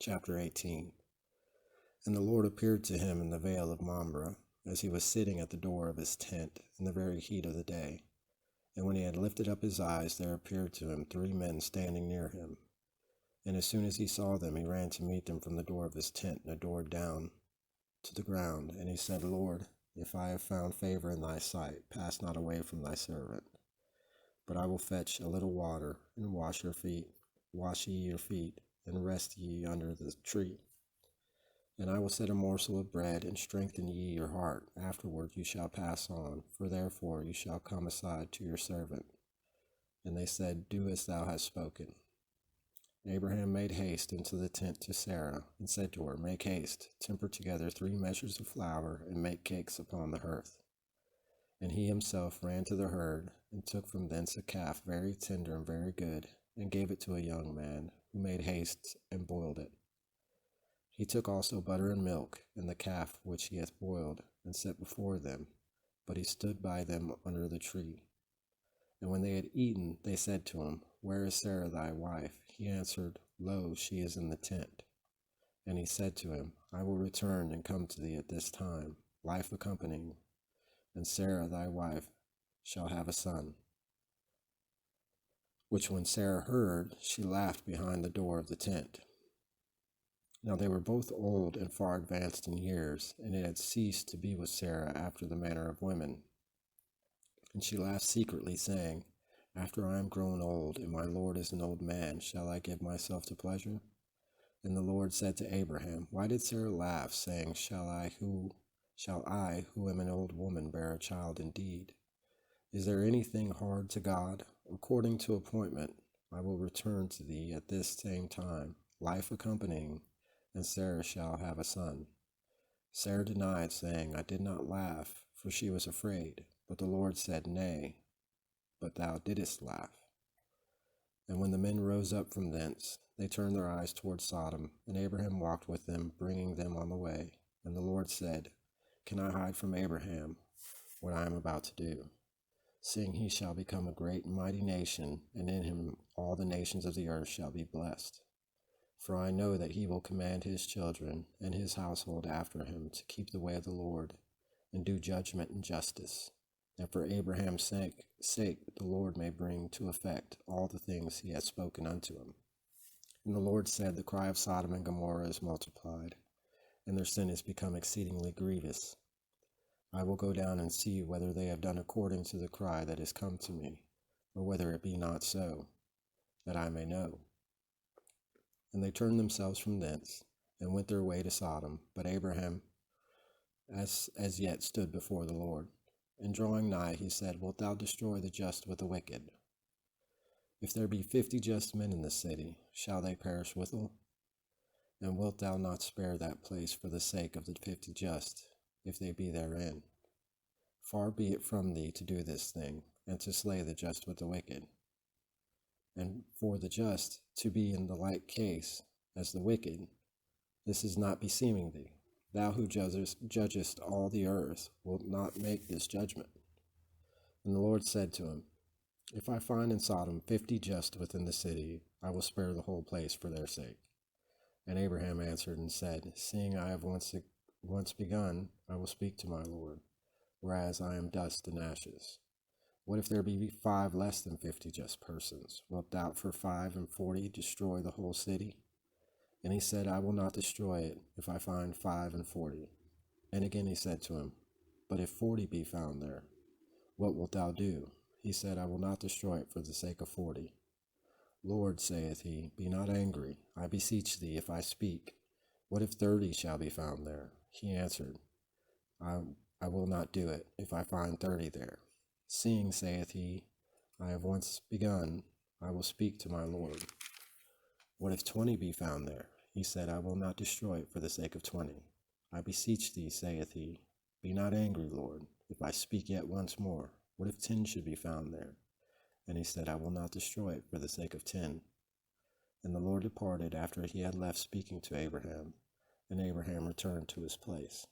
Chapter 18. And the Lord appeared to him in the vale of Mambre, as he was sitting at the door of his tent in the very heat of the day. And when he had lifted up his eyes, there appeared to him 3 men standing near him. And as soon as he saw them, he ran to meet them from the door of his tent, and adored down to the ground. And he said, Lord, if I have found favor in thy sight, pass not away from thy servant. But I will fetch a little water, and wash ye your feet, and rest ye under the tree. And I will set a morsel of bread, and strengthen ye your heart. Afterward you shall pass on, for therefore you shall come aside to your servant. And they said, Do as thou hast spoken. And Abraham made haste into the tent to Sara, and said to her, Make haste, temper together 3 measures of flour, and make cakes upon the hearth. And he himself ran to the herd, and took from thence a calf very tender and very good, and gave it to a young man, who made haste and boiled it. He took also butter and milk, and the calf which he hath boiled, and set before them. But he stood by them under the tree. And when they had eaten, they said to him, Where is Sara thy wife? He answered, Lo, she is in the tent. And he said to him, I will return and come to thee at this time, life accompanying, and Sara thy wife shall have a son. Which when Sara heard, she laughed behind the door of the tent. Now they were both old and far advanced in years, and it had ceased to be with Sara after the manner of women. And she laughed secretly, saying, After I am grown old, and my Lord is an old man, shall I give myself to pleasure? And the Lord said to Abraham, Why did Sara laugh, saying, Shall I, who am an old woman, bear a child indeed? Is there anything hard to God? According to appointment, I will return to thee at this same time, life accompanying, and Sara shall have a son. Sara denied, saying, I did not laugh, for she was afraid. But the Lord said, Nay, but thou didst laugh. And when the men rose up from thence, they turned their eyes toward Sodom, and Abraham walked with them, bringing them on the way. And the Lord said, Can I hide from Abraham what I am about to do? Seeing he shall become a great and mighty nation, and in him all the nations of the earth shall be blessed. For I know that he will command his children and his household after him to keep the way of the Lord, and do judgment and justice. And for Abraham's sake the Lord may bring to effect all the things he hath spoken unto him. And the Lord said, The cry of Sodom and Gomorrah is multiplied, and their sin is become exceedingly grievous. I will go down and see whether they have done according to the cry that is come to me, or whether it be not so, that I may know. And they turned themselves from thence, and went their way to Sodom. But Abraham as yet stood before the Lord. And drawing nigh, he said, Wilt thou destroy the just with the wicked? If there be 50 just men in the city, shall they perish withal? And wilt thou not spare that place for the sake of the 50 just, if they be therein? Far be it from thee to do this thing, and to slay the just with the wicked. And for the just to be in the like case as the wicked, this is not beseeming thee. Thou who judgest all the earth wilt not make this judgment. And the Lord said to him, If I find in Sodom 50 just within the city, I will spare the whole place for their sake. And Abraham answered and said, Seeing I have once begun, I will speak to my Lord, whereas I am dust and ashes. What if there be 5 less than 50 just persons? Wilt thou for 5 and 40 destroy the whole city? And he said, I will not destroy it, if I find 5 and 40. And again he said to him, But if 40 be found there, what wilt thou do? He said, I will not destroy it for the sake of 40. Lord, saith he, be not angry, I beseech thee, if I speak. What if 30 shall be found there? He answered, I will not do it, if I find 30 there. Seeing, saith he, I have once begun, I will speak to my Lord. What if 20 be found there? He said, I will not destroy it for the sake of 20. I beseech thee, saith he, be not angry, Lord, if I speak yet once more. What if 10 should be found there? And he said, I will not destroy it for the sake of 10. And the Lord departed after he had left speaking to Abraham, and Abraham returned to his place.